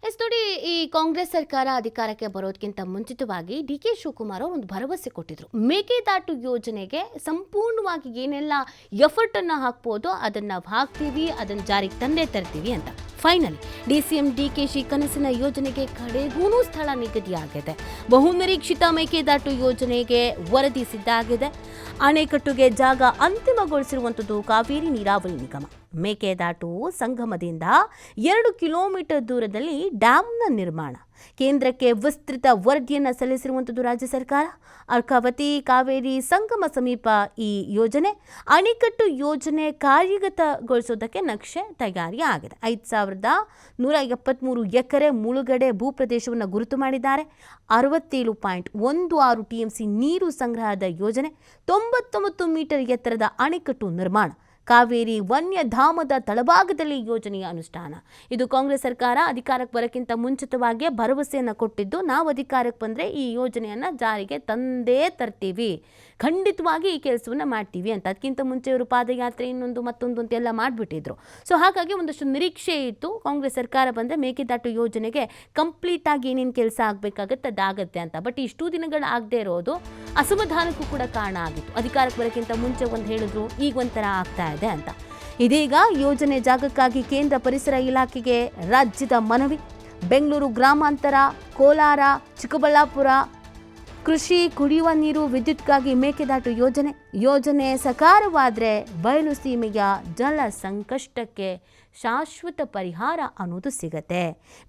S ನೋಡಿ, ಈ ಕಾಂಗ್ರೆಸ್ ಸರ್ಕಾರ ಅಧಿಕಾರಕ್ಕೆ ಬರೋದಕ್ಕಿಂತ ಮುಂಚಿತವಾಗಿ ಡಿ.ಕೆ. ಶಿವಕುಮಾರ್ ಅವರು ಒಂದು ಭರವಸೆ ಕೊಟ್ಟಿದ್ರು. ಮೇಕೆದಾಟು ಯೋಜನೆಗೆ ಸಂಪೂರ್ಣವಾಗಿ ಏನೆಲ್ಲ ಎಫರ್ಟ್ ಅನ್ನ ಹಾಕ್ಬೋದೋ ಅದನ್ನ ನಾವು ಹಾಕ್ತೀವಿ, ಅದನ್ನ ಜಾರಿಗೆ ತಂದೇ ತರ್ತೀವಿ ಅಂತ. ಫೈನಲಿ ಡಿಸಿಎಂ ಡಿ.ಕೆ.ಶಿ ಕನಸಿನ ಯೋಜನೆಗೆ ಕಡೆಗೂನು ಸ್ಥಳ ನಿಗದಿಯಾಗಿದೆ. ಬಹುನಿರೀಕ್ಷಿತ ಮೇಕೆದಾಟು ಯೋಜನೆಗೆ ವರದಿ ಸಿದ್ಧಾಗಿದೆ. ಅಣೆಕಟ್ಟುಗೆ ಜಾಗ ಅಂತಿಮಗೊಳಿಸಿರುವಂಥದ್ದು ಕಾವೇರಿ ನೀರಾವರಿ ನಿಗಮ. ಮೇಕೆದಾಟು ಸಂಗಮದಿಂದ 2 ಕಿಲೋಮೀಟರ್ ದೂರದಲ್ಲಿ ಡ್ಯಾಂನ ನಿರ್ಮಾಣ. ಕೇಂದ್ರಕ್ಕೆ ವಿಸ್ತೃತ ವರದಿಯನ್ನು ಸಲ್ಲಿಸಿರುವಂಥದ್ದು ರಾಜ್ಯ ಸರ್ಕಾರ. ಅರ್ಕಾವತಿ ಕಾವೇರಿ ಸಂಗಮ ಸಮೀಪ ಈ ಯೋಜನೆ. ಅಣೆಕಟ್ಟು ಯೋಜನೆ ಕಾರ್ಯಗತಗೊಳಿಸೋದಕ್ಕೆ ನಕ್ಷೆ ತಯಾರಿ ಆಗಿದೆ. 5,173 ಎಕರೆ ಮುಳುಗಡೆ ಭೂಪ್ರದೇಶವನ್ನು ಗುರುತು ಮಾಡಿದ್ದಾರೆ. 67.16 ಟಿಎಂಸಿ ನೀರು ಸಂಗ್ರಹದ ಯೋಜನೆ. 99 ಮೀಟರ್ ಎತ್ತರದ ಅಣೆಕಟ್ಟು ನಿರ್ಮಾಣ. ಕಾವೇರಿ ವನ್ಯಧಾಮದ ತಳಭಾಗದಲ್ಲಿ ಯೋಜನೆಯ ಅನುಷ್ಠಾನ. ಇದು ಕಾಂಗ್ರೆಸ್ ಸರ್ಕಾರ ಅಧಿಕಾರಕ್ಕೆ ಬರೋಕ್ಕಿಂತ ಮುಂಚಿತವಾಗಿ ಭರವಸೆಯನ್ನು ಕೊಟ್ಟಿದ್ದು, ನಾವು ಅಧಿಕಾರಕ್ಕೆ ಬಂದರೆ ಈ ಯೋಜನೆಯನ್ನು ಜಾರಿಗೆ ತಂದೇ ತರ್ತೀವಿ, ಖಂಡಿತವಾಗಿ ಈ ಕೆಲಸವನ್ನು ಮಾಡ್ತೀವಿ ಅಂತ. ಅದಕ್ಕಿಂತ ಮುಂಚೆ ಅವರು ಪಾದಯಾತ್ರೆ ಇನ್ನೊಂದು ಮತ್ತೊಂದು ಅಂತೆಲ್ಲ ಮಾಡಿಬಿಟ್ಟಿದ್ರು. ಸೊ ಹಾಗಾಗಿ ಒಂದಷ್ಟು ನಿರೀಕ್ಷೆ ಇತ್ತು, ಕಾಂಗ್ರೆಸ್ ಸರ್ಕಾರ ಬಂದರೆ ಮೇಕೆದಾಟು ಯೋಜನೆಗೆ ಕಂಪ್ಲೀಟ್ ಆಗಿ ಏನೇನು ಕೆಲಸ ಆಗಬೇಕಾಗತ್ತೆ ಅದಾಗತ್ತೆ ಅಂತ. ಬಟ್ ಇಷ್ಟು ದಿನಗಳು ಆಗದೆ ಇರೋದು ಅಸಮಾಧಾನಕ್ಕೂ ಕೂಡ ಕಾರಣ ಆಗಿತ್ತು. ಅಧಿಕಾರಕ್ಕೆ ಬರೋಕ್ಕಿಂತ ಮುಂಚೆ ಒಂದು ಹೇಳಿದ್ರು, ಈಗ ಒಂಥರ ಆಗ್ತಾ ಇದೆ ಅಂತ. ಇದೀಗ ಯೋಜನೆ ಜಾಗಕ್ಕಾಗಿ ಕೇಂದ್ರ ಪರಿಸರ ಇಲಾಖೆಗೆ ರಾಜ್ಯದ ಮನವಿ. ಬೆಂಗಳೂರು ಗ್ರಾಮಾಂತರ, ಕೋಲಾರ, ಚಿಕ್ಕಬಳ್ಳಾಪುರ ಕೃಷಿ, ಕುಡಿಯುವ ನೀರು, ವಿದ್ಯುತ್ಗಾಗಿ ಮೇಕೆದಾಟು ಯೋಜನೆ ಸಕಾರವಾದರೆ ಬಯಲು ಸೀಮೆಯ ಜಲ ಸಂಕಷ್ಟಕ್ಕೆ ಶಾಶ್ವತ ಪರಿಹಾರ ಅನ್ನೋದು ಸಿಗತ್ತೆ.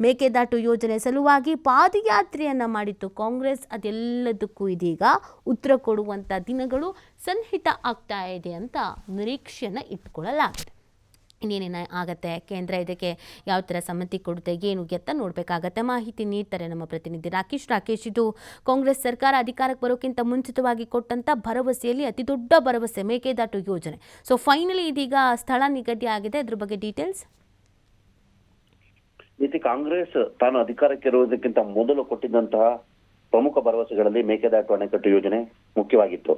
ಮೇಕೆದಾಟು ಯೋಜನೆ ಸಲುವಾಗಿ ಪಾದಯಾತ್ರೆಯನ್ನು ಮಾಡಿತ್ತು ಕಾಂಗ್ರೆಸ್. ಅದೆಲ್ಲದಕ್ಕೂ ಇದೀಗ ಉತ್ತರ ಕೊಡುವಂಥ ದಿನಗಳು ಸನ್ನಿಹಿತ ಆಗ್ತಾ ಇದೆ ಅಂತ ನಿರೀಕ್ಷೆಯನ್ನು ಇಟ್ಕೊಳ್ಳಲಾಗಿದೆ. ಇನ್ನೇನೇನು ಆಗತ್ತೆ, ಕೇಂದ್ರ ಇದಕ್ಕೆ ಯಾವ ಥರ ಸಮ್ಮತಿ ಕೊಡುತ್ತೆ, ಏನು ಎತ್ತ ನೋಡಬೇಕಾಗತ್ತೆ. ಮಾಹಿತಿ ನೀಡ್ತಾರೆ ನಮ್ಮ ಪ್ರತಿನಿಧಿ ರಾಕೇಶ್. ಇದು ಕಾಂಗ್ರೆಸ್ ಸರ್ಕಾರ ಅಧಿಕಾರಕ್ಕೆ ಬರೋಕ್ಕಿಂತ ಮುಂಚಿತವಾಗಿ ಕೊಟ್ಟಂಥ ಭರವಸೆಯಲ್ಲಿ ಅತಿ ದೊಡ್ಡ ಭರವಸೆ ಮೇಕೆದಾಟು ಯೋಜನೆ. ಸೊ ಫೈನಲಿ ಇದೀಗ ಸ್ಥಳ ನಿಗದಿ ಆಗಿದೆ. ಅದ್ರ ಬಗ್ಗೆ ಡೀಟೇಲ್ಸ್. ಕಾಂಗ್ರೆಸ್ ತಾನು ಅಧಿಕಾರಕ್ಕೆ ಇರುವುದಕ್ಕಿಂತ ಮೊದಲು ಕೊಟ್ಟಿದ್ದಂತಹ ಪ್ರಮುಖ ಭರವಸೆಗಳಲ್ಲಿ ಮೇಕೆದಾಟು ಅಣೆಕಟ್ಟು ಯೋಜನೆ ಮುಖ್ಯವಾಗಿತ್ತು.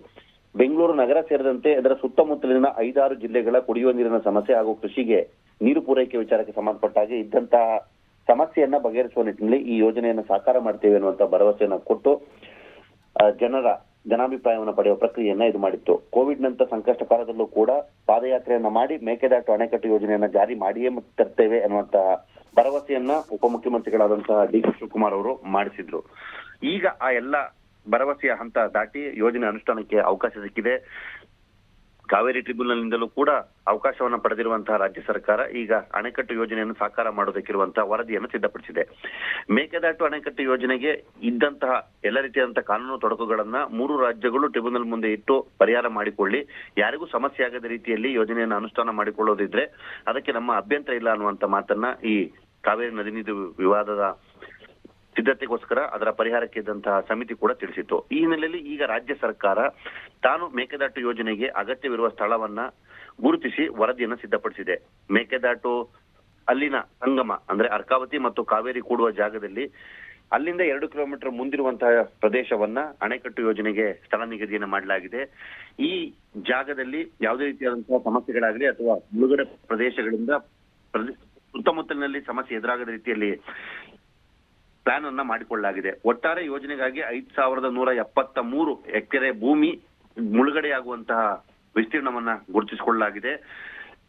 ಬೆಂಗಳೂರು ನಗರ ಸೇರಿದಂತೆ ಅದರ ಸುತ್ತಮುತ್ತಲಿನ 5-6 ಜಿಲ್ಲೆಗಳ ಕುಡಿಯುವ ನೀರಿನ ಸಮಸ್ಯೆ ಹಾಗೂ ಕೃಷಿಗೆ ನೀರು ಪೂರೈಕೆ ವಿಚಾರಕ್ಕೆ ಸಂಬಂಧಪಟ್ಟ ಹಾಗೆ ಇದ್ದಂತಹ ಸಮಸ್ಯೆಯನ್ನ ಬಗೆಹರಿಸುವ ನಿಟ್ಟಿನಲ್ಲಿ ಈ ಯೋಜನೆಯನ್ನು ಸಾಕಾರ ಮಾಡ್ತೇವೆ ಅನ್ನುವಂತ ಭರವಸೆಯನ್ನ ಕೊಟ್ಟು ಜನರ ಜನಾಭಿಪ್ರಾಯವನ್ನು ಪಡೆಯುವ ಪ್ರಕ್ರಿಯೆಯನ್ನ ಇದು ಮಾಡಿತ್ತು. ಕೋವಿಡ್ ನಂತರ ಸಂಕಷ್ಟ ಕಾಲದಲ್ಲೂ ಕೂಡ ಪಾದಯಾತ್ರೆಯನ್ನ ಮಾಡಿ ಮೇಕೆದಾಟು ಅಣೆಕಟ್ಟು ಯೋಜನೆಯನ್ನ ಜಾರಿ ಮಾಡಿಯೇ ತರ್ತೇವೆ ಅನ್ನುವಂತಹ ಭರವಸೆಯನ್ನ ಉಪಮುಖ್ಯಮಂತ್ರಿಗಳಾದಂತಹ ಡಿ.ಕೆ. ಶಿವಕುಮಾರ್ ಅವರು ಮಾಡಿಸಿದ್ರು. ಈಗ ಆ ಎಲ್ಲ ಭರವಸೆಯ ಹಂತ ದಾಟಿ ಯೋಜನೆ ಅನುಷ್ಠಾನಕ್ಕೆ ಅವಕಾಶ ಸಿಕ್ಕಿದೆ. ಕಾವೇರಿ ಟ್ರಿಬ್ಯುನಲ್ನಿಂದಲೂ ಕೂಡ ಅವಕಾಶವನ್ನು ಪಡೆದಿರುವಂತಹ ರಾಜ್ಯ ಸರ್ಕಾರ ಈಗ ಅಣೆಕಟ್ಟು ಯೋಜನೆಯನ್ನು ಸಾಕಾರ ಮಾಡೋದಕ್ಕಿರುವಂತಹ ವರದಿಯನ್ನು ಸಿದ್ಧಪಡಿಸಿದೆ. ಮೇಕೆದಾಟು ಅಣೆಕಟ್ಟು ಯೋಜನೆಗೆ ಇದ್ದಂತಹ ಎಲ್ಲ ರೀತಿಯಾದಂತಹ ಕಾನೂನು ತೊಡಕುಗಳನ್ನ 3 ರಾಜ್ಯಗಳು ಟ್ರಿಬ್ಯುನಲ್ ಮುಂದೆ ಇಟ್ಟು ಪರಿಹಾರ ಮಾಡಿಕೊಳ್ಳಿ, ಯಾರಿಗೂ ಸಮಸ್ಯೆ ಆಗದ ರೀತಿಯಲ್ಲಿ ಯೋಜನೆಯನ್ನು ಅನುಷ್ಠಾನ ಮಾಡಿಕೊಳ್ಳೋದಿದ್ರೆ ಅದಕ್ಕೆ ನಮ್ಮ ಅಭ್ಯಂತರ ಇಲ್ಲ ಅನ್ನುವಂತ ಮಾತನ್ನ ಈ ಕಾವೇರಿ ನದಿ ನೀರು ವಿವಾದದ ಸಿದ್ಧತೆಗೋಸ್ಕರ ಅದರ ಪರಿಹಾರಕ್ಕೆ ಇದ್ದಂತಹ ಸಮಿತಿ ಕೂಡ ತಿಳಿಸಿತ್ತು. ಈ ಹಿನ್ನೆಲೆಯಲ್ಲಿ ಈಗ ರಾಜ್ಯ ಸರ್ಕಾರ ತಾನು ಮೇಕೆದಾಟು ಯೋಜನೆಗೆ ಅಗತ್ಯವಿರುವ ಸ್ಥಳವನ್ನ ಗುರುತಿಸಿ ವರದಿಯನ್ನು ಸಿದ್ಧಪಡಿಸಿದೆ. ಮೇಕೆದಾಟು ಅಲ್ಲಿನ ಸಂಗಮ ಅಂದ್ರೆ ಅರ್ಕಾವತಿ ಮತ್ತು ಕಾವೇರಿ ಕೂಡುವ ಜಾಗದಲ್ಲಿ ಅಲ್ಲಿಂದ 2 ಕಿಲೋಮೀಟರ್ ಮುಂದಿರುವಂತಹ ಪ್ರದೇಶವನ್ನ ಅಣೆಕಟ್ಟು ಯೋಜನೆಗೆ ಸ್ಥಳ ನಿಗದಿಯನ್ನು ಮಾಡಲಾಗಿದೆ. ಈ ಜಾಗದಲ್ಲಿ ಯಾವುದೇ ರೀತಿಯಾದಂತಹ ಸಮಸ್ಯೆಗಳಾಗಲಿ ಅಥವಾ ಮುಳುಗಡೆ ಪ್ರದೇಶಗಳಿಂದ ಸುತ್ತಮುತ್ತಲಿನಲ್ಲಿ ಸಮಸ್ಯೆ ಎದುರಾಗದ ರೀತಿಯಲ್ಲಿ ಪ್ಲಾನ್ ಅನ್ನ ಮಾಡಿಕೊಳ್ಳಲಾಗಿದೆ. ಒಟ್ಟಾರೆ ಯೋಜನೆಗಾಗಿ 5,173 ಎಕರೆ ಭೂಮಿ ಮುಳುಗಡೆಯಾಗುವಂತಹ ವಿಸ್ತೀರ್ಣವನ್ನ ಗುರುತಿಸಿಕೊಳ್ಳಲಾಗಿದೆ.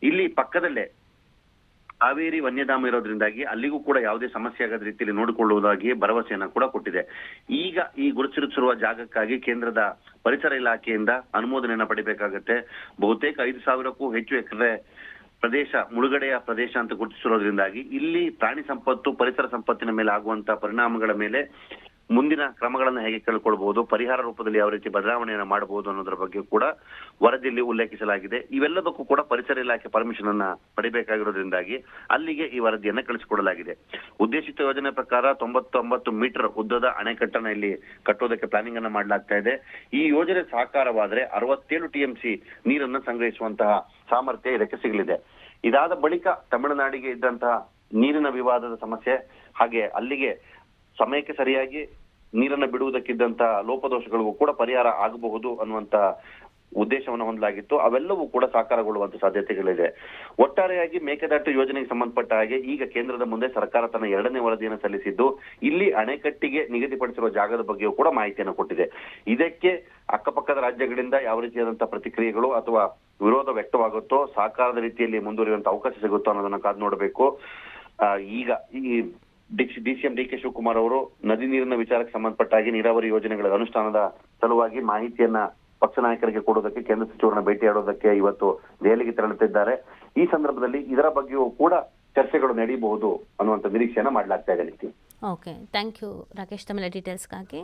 ಇಲ್ಲಿ ಪಕ್ಕದಲ್ಲೇ ಕಾವೇರಿ ವನ್ಯಧಾಮ ಇರೋದ್ರಿಂದಾಗಿ ಅಲ್ಲಿಗೂ ಕೂಡ ಯಾವುದೇ ಸಮಸ್ಯೆ ಆಗದ ರೀತಿಯಲ್ಲಿ ನೋಡಿಕೊಳ್ಳುವುದಾಗಿ ಭರವಸೆಯನ್ನ ಕೂಡ ಕೊಟ್ಟಿದೆ. ಈಗ ಈ ಗುರುತಿಸಿರುವ ಜಾಗಕ್ಕಾಗಿ ಕೇಂದ್ರದ ಪರಿಸರ ಇಲಾಖೆಯಿಂದ ಅನುಮೋದನೆಯನ್ನ ಪಡಿಬೇಕಾಗತ್ತೆ. ಬಹುತೇಕ 5,000ಕ್ಕೂ ಹೆಚ್ಚು ಎಕರೆ ಪ್ರದೇಶ ಮುಳುಗಡೆಯ ಪ್ರದೇಶ ಅಂತ ಗುರುತಿಸಿರೋದ್ರಿಂದಾಗಿ ಇಲ್ಲಿ ಪ್ರಾಣಿ ಸಂಪತ್ತು, ಪರಿಸರ ಸಂಪತ್ತಿನ ಮೇಲೆ ಆಗುವಂತಹ ಪರಿಣಾಮಗಳ ಮೇಲೆ ಮುಂದಿನ ಕ್ರಮಗಳನ್ನ ಹೇಗೆ ಕಳ್ಕೊಳ್ಬಹುದು, ಪರಿಹಾರ ರೂಪದಲ್ಲಿ ಯಾವ ರೀತಿ ಬದಲಾವಣೆಯನ್ನ ಮಾಡಬಹುದು ಅನ್ನೋದ್ರ ಬಗ್ಗೆ ಕೂಡ ವರದಿಯಲ್ಲಿ ಉಲ್ಲೇಖಿಸಲಾಗಿದೆ. ಇವೆಲ್ಲದಕ್ಕೂ ಕೂಡ ಪರಿಸರ ಇಲಾಖೆ ಪರ್ಮಿಷನ್ ಅನ್ನ ಪಡಿಬೇಕಾಗಿರೋದ್ರಿಂದಾಗಿ ಅಲ್ಲಿಗೆ ಈ ವರದಿಯನ್ನ ಕಳಿಸಿಕೊಡಲಾಗಿದೆ. ಉದ್ದೇಶಿತ ಯೋಜನೆ ಪ್ರಕಾರ 99 ಮೀಟರ್ ಉದ್ದದ ಅಣೆಕಟ್ಟನ್ನ ಇಲ್ಲಿ ಕಟ್ಟೋದಕ್ಕೆ ಪ್ಲಾನಿಂಗ್ ಅನ್ನ ಮಾಡಲಾಗ್ತಾ ಇದೆ. ಈ ಯೋಜನೆ ಸಾಕಾರವಾದ್ರೆ 67 ಟಿಎಂಸಿ ನೀರನ್ನ ಸಂಗ್ರಹಿಸುವಂತಹ ಸಾಮರ್ಥ್ಯ ಇದಕ್ಕೆ ಸಿಗಲಿದೆ. ಇದಾದ ಬಳಿಕ ತಮಿಳುನಾಡಿಗೆ ಇದ್ದಂತಹ ನೀರಿನ ವಿವಾದದ ಸಮಸ್ಯೆ ಹಾಗೆ ಅಲ್ಲಿಗೆ ಸಮಯಕ್ಕೆ ಸರಿಯಾಗಿ ನೀರನ್ನ ಬಿಡುವುದಕ್ಕಿದ್ದಂತಹ ಲೋಪದೋಷಗಳಿಗೂ ಕೂಡ ಪರಿಹಾರ ಆಗಬಹುದು ಅನ್ನುವಂತ ಉದ್ದೇಶವನ್ನು ಹೊಂದಲಾಗಿತ್ತು, ಅವೆಲ್ಲವೂ ಕೂಡ ಸಾಕಾರಗೊಳ್ಳುವಂತ ಸಾಧ್ಯತೆಗಳಿದೆ. ಒಟ್ಟಾರೆಯಾಗಿ ಮೇಕೆದಾಟು ಯೋಜನೆಗೆ ಸಂಬಂಧಪಟ್ಟ ಹಾಗೆ ಈಗ ಕೇಂದ್ರದ ಮುಂದೆ ಸರ್ಕಾರ ತನ್ನ 2ನೇ ವರದಿಯನ್ನು ಸಲ್ಲಿಸಿದ್ದು, ಇಲ್ಲಿ ಅಣೆಕಟ್ಟಿಗೆ ನಿಗದಿಪಡಿಸಿರುವ ಜಾಗದ ಬಗ್ಗೆಯೂ ಕೂಡ ಮಾಹಿತಿಯನ್ನು ಕೊಟ್ಟಿದೆ. ಇದಕ್ಕೆ ಅಕ್ಕಪಕ್ಕದ ರಾಜ್ಯಗಳಿಂದ ಯಾವ ರೀತಿಯಾದಂತಹ ಪ್ರತಿಕ್ರಿಯೆಗಳು ಅಥವಾ ವಿರೋಧ ವ್ಯಕ್ತವಾಗುತ್ತೋ, ಸಾಕಾರದ ರೀತಿಯಲ್ಲಿ ಮುಂದುವರಿಯುವಂತ ಅವಕಾಶ ಸಿಗುತ್ತೋ ಅನ್ನೋದನ್ನ ಕಾದು ನೋಡಬೇಕು. ಈಗ ಈ ಡಿಸಿಎಂ ಡಿ ಕೆ ಶಿವಕುಮಾರ್ ಅವರು ನದಿ ನೀರಿನ ವಿಚಾರಕ್ಕೆ ಸಂಬಂಧಪಟ್ಟ ಹಾಗೆ ನೀರಾವರಿ ಯೋಜನೆಗಳ ಅನುಷ್ಠಾನದ ಸಲುವಾಗಿ ಮಾಹಿತಿಯನ್ನ ಪಕ್ಷ ನಾಯಕರಿಗೆ ಕೊಡೋದಕ್ಕೆ ಕೇಂದ್ರ ಸಚಿವರನ್ನ ಭೇಟಿಯಾಡೋದಕ್ಕೆ ಇವತ್ತು ದೆಹಲಿಗೆ ತೆರಳುತ್ತಿದ್ದಾರೆ. ಈ ಸಂದರ್ಭದಲ್ಲಿ ಇದರ ಬಗ್ಗೆಯೂ ಕೂಡ ಚರ್ಚೆಗಳು ನಡೆಯಬಹುದು ಅನ್ನುವಂಥ ನಿರೀಕ್ಷೆಯನ್ನ ಮಾಡಲಾಗ್ತಾ ಇದೆ. ಓಕೆ, ಥ್ಯಾಂಕ್ ಯು ರಾಕೇಶ್, ತಮ್ಮೆಲ್ಲ ಡೀಟೇಲ್ಸ್ಗಾಗಿ.